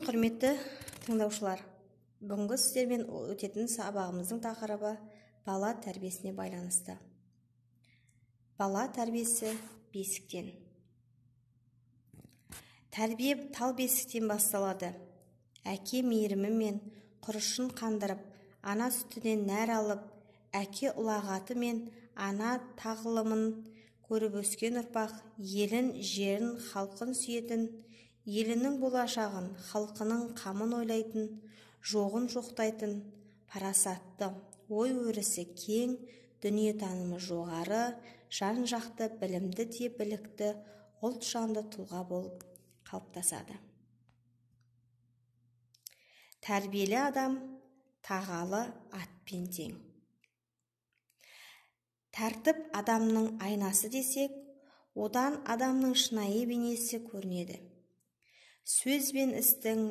Құрметті тыңдаушылар, бүгінгі сіздермен өтетін сабағымыздың тақырыбы бала тәрбиесіне байланысты. Бала тәрбиесі бесіктен. Тәрбие тал бесіктен басталады. Әке мейірімімен құрышын қандырып, ана сүтінен нәр алып, әке ұлағаты мен ана тағылымын көріп өскен ұрпақ елін, жерін, халқын сүйетін, елінің болашағын, халқының қамын ойлайтын, жоғын жоқтайтын, парасатты, ой өрісі кең, дүниетанымы жоғары, жан-жақты, білімді де білікті, ұлт жанды тұлға болып қалыптасады. Тәрбиелі адам тағалы атпен тең. Тәртіп адамның айнасы десек, одан адамның шынайы бейнесі көрінеді. Сөз бен істің